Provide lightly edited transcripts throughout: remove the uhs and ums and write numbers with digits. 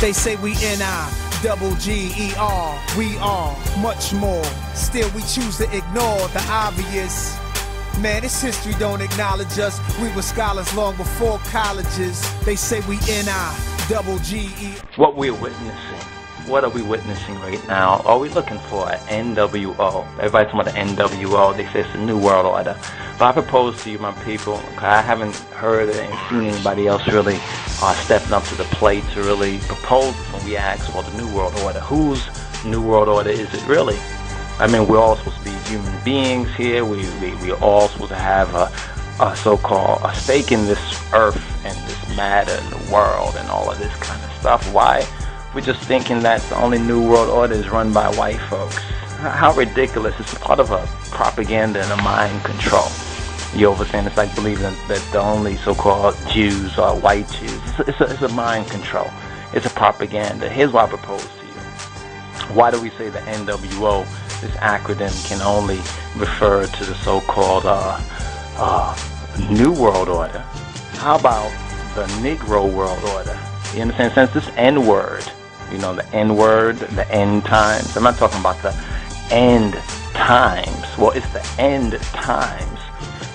They say we N-I-double-G-E-R. We are much more. Still we choose to ignore the obvious. Man, this history don't acknowledge us. We were scholars long before colleges. They say we N-I-double-G-E. What we're witnessing. What are we witnessing right now? Are we looking for an NWO? Everybody's talking about the NWO. They say it's the New World Order. But I propose to you, my people, I haven't heard and seen anybody else really stepping up to the plate to really propose when we ask for the New World Order. Whose New World Order is it really? I mean, we're all supposed to be human beings here. We're all supposed to have a so-called a stake in this earth and this matter in the world and all of this kind of stuff. Why? We're just thinking that the only New World Order is run by white folks. How ridiculous. It's part of a propaganda and a mind control. You understand? It's like believing that the only so-called Jews are white Jews. It's a mind control. It's a propaganda. Here's what I propose to you. Why do we say the NWO, this acronym, can only refer to the so-called New World Order? How about the Negro World Order? You understand? Since this N-word, you know, the N-word, the end times. I'm not talking about the end times. Well, it's the end times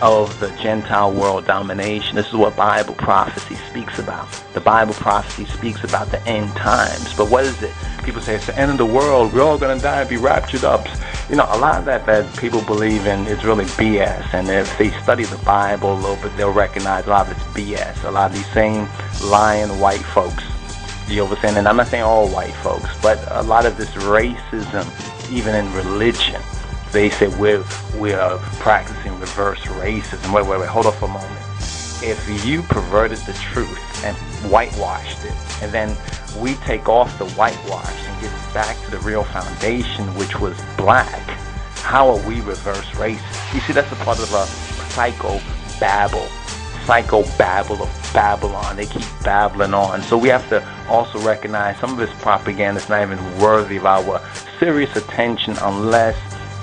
of the Gentile world domination. This is what Bible prophecy speaks about. The Bible prophecy speaks about the end times. But what is it? People say it's the end of the world. We're all going to die and be raptured up. You know, a lot of that people believe in is really BS. And if they study the Bible a little bit, they'll recognize a lot of it's BS. A lot of these same lying white folks. You understand? And I'm not saying all white folks, but a lot of this racism, even in religion, they say we're practicing reverse racism. Wait, hold on for a moment. If you perverted the truth and whitewashed it, and then we take off the whitewash and get back to the real foundation, which was black, how are we reverse racist? You see, that's a part of a psycho-babble of Babylon. They keep babbling on. So we have to also recognize some of this propaganda is not even worthy of our serious attention unless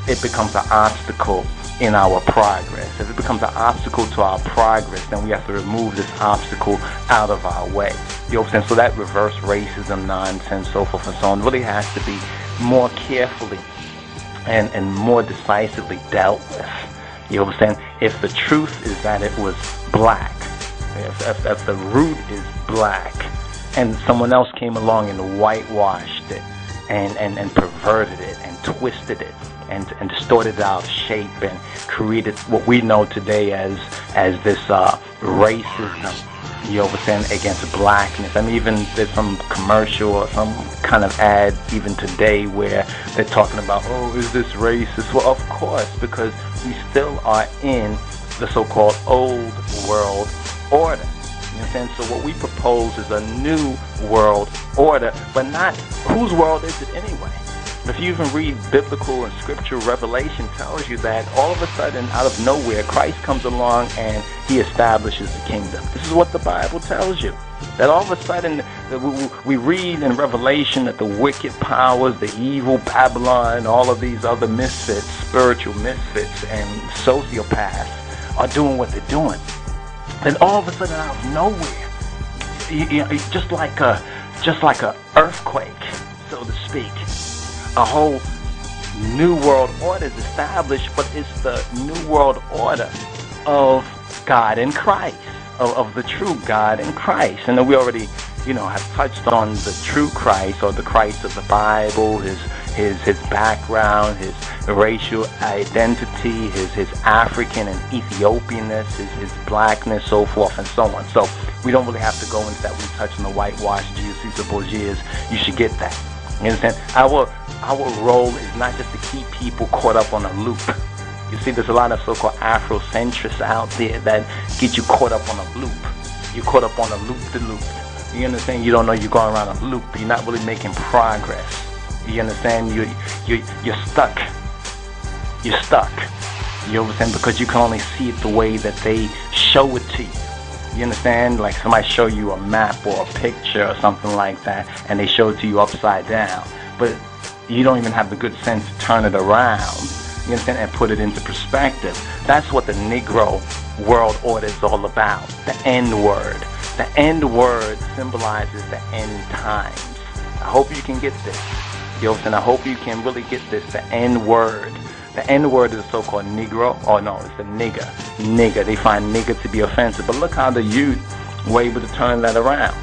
it becomes an obstacle in our progress. If it becomes an obstacle to our progress, then we have to remove this obstacle out of our way. You know what I'm saying? So that reverse racism nonsense, so forth and so on, really has to be more carefully and more decisively dealt with. You know what I'm saying? If the truth is that it was black, if the root is black, and someone else came along and whitewashed it and perverted it and twisted it and distorted it out of shape and created what we know today as this racism, you know what I'm saying, against blackness. I mean, even there's some commercial or some kind of ad even today where they're talking about, oh, is this racist? Well, of course, because we still are in the so-called old world order. You understand? So what we propose is a new world order, but not whose world is it anyway? If you even read biblical and scriptural revelation, tells you that all of a sudden, out of nowhere, Christ comes along and he establishes the kingdom. This is what the Bible tells you. That all of a sudden, we read in Revelation that the wicked powers, the evil Babylon, all of these other misfits, spiritual misfits and sociopaths are doing what they're doing. Then all of a sudden, out of nowhere, just like a earthquake, so to speak, a whole new world order is established, but it's the new world order of God in Christ, of the true God in Christ. And then we already, have touched on the true Christ, or the Christ of the Bible, his background, his racial identity, his African and Ethiopianness, his blackness, so forth and so on. So we don't really have to go into that. We touch on the whitewash, Jesus, Caesar, Borgias. You should get that. You understand? Our role is not just to keep people caught up on a loop. You see, there's a lot of so-called Afrocentrists out there that get you caught up on a loop. You're caught up on a loop-de-loop. You understand? You don't know you're going around a loop. You're not really making progress. You understand? You're stuck. You're stuck. You understand? Because you can only see it the way that they show it to you. You understand? Like somebody show you a map or a picture or something like that, and they show it to you upside down. But you don't even have the good sense to turn it around, you understand, and put it into perspective. That's what the Negro world order is all about. The N word. The N word symbolizes the end times. I hope you can get this. You know what I'm saying? I hope you can really get this. The N-word. The N-word is the so-called Negro. Oh no, it's the nigger. Nigger. They find nigger to be offensive. But look how the youth were able to turn that around.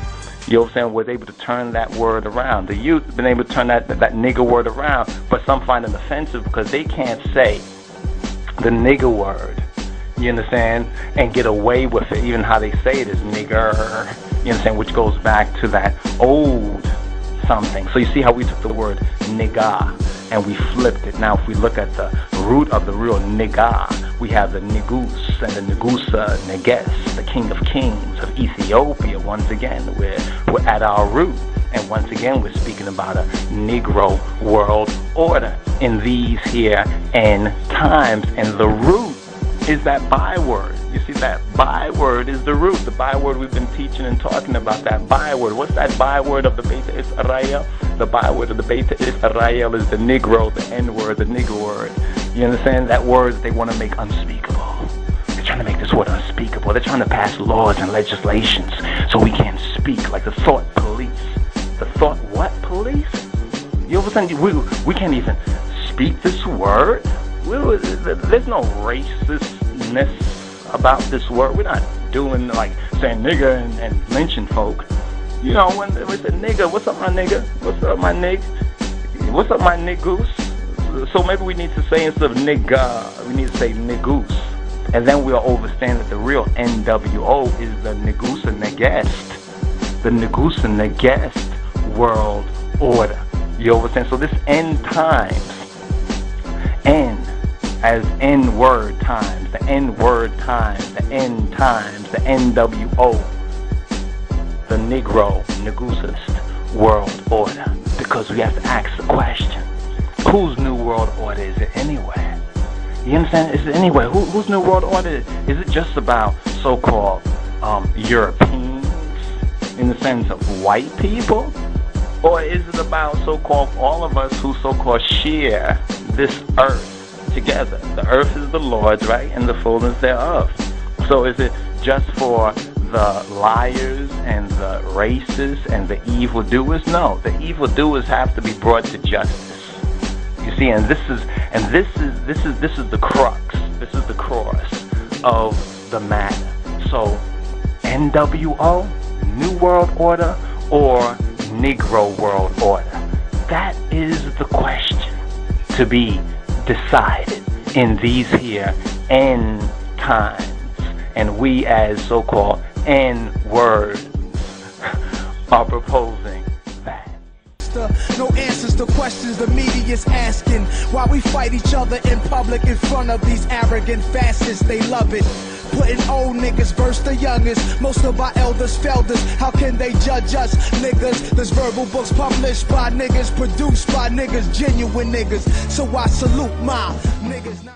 You know what I'm saying? Was able to turn that word around. The youth have been able to turn that nigger word around, but some find it offensive because they can't say the nigger word. You understand? And get away with it. Even how they say it is nigger. You understand? Which goes back to that old something. So you see how we took the word nigga and we flipped it. Now if we look at the root of the real nigga, we have the Negus and the Negusa, Neges, the king of kings of Ethiopia. Once again, we're at our root. And once again, we're speaking about a Negro world order in these here end times. And the root is that byword. You see, that byword is the root. The byword we've been teaching and talking about, that byword. What's that byword of the Beta Israel? The byword of the Beta Israel is the Negro, the N-word, the nigger word. You understand? That word they want to make unspeakable. They're trying to make this word unspeakable. They're trying to pass laws and legislations so we can't speak, like the thought police. The thought what police? You understand? We can't even speak this word. There's no racistness about this word. We're not doing like saying nigger and lynching folk. You know, when we say nigger, what's up my nigger? What's up my nig? What's up my niggoose? So maybe we need to say, instead of nigga, we need to say niggoose. And then we'll understand that the real NWO is the Negusa Negest. The Negusa Negest world order. You understand? So this end times, N as N-word times, the N-word times, the end times, the NWO, the Negro, Negusist world order. Because we have to ask the question, whose new world order is it anyway? You understand? Is it anyway? Whose new world order? Is it just about so-called Europeans in the sense of white people? Or is it about so-called all of us who so-called share this earth together? The earth is the Lord's, right? And the fullness thereof. So is it just for the liars and the racists and the evildoers? No, the evildoers have to be brought to justice. You see, and this is the crux. This is the cross of the matter. So NWO, New World Order, or Negro World Order? That is the question to be decided in these here end times. And we as so-called N-words are proposing that. No answers to questions the media's asking. Why we fight each other in public in front of these arrogant fascists, they love it. Putting old niggas versus the youngest. Most of our elders failed us. How can they judge us niggas? There's verbal books published by niggas, produced by niggas, genuine niggas. So I salute my niggas.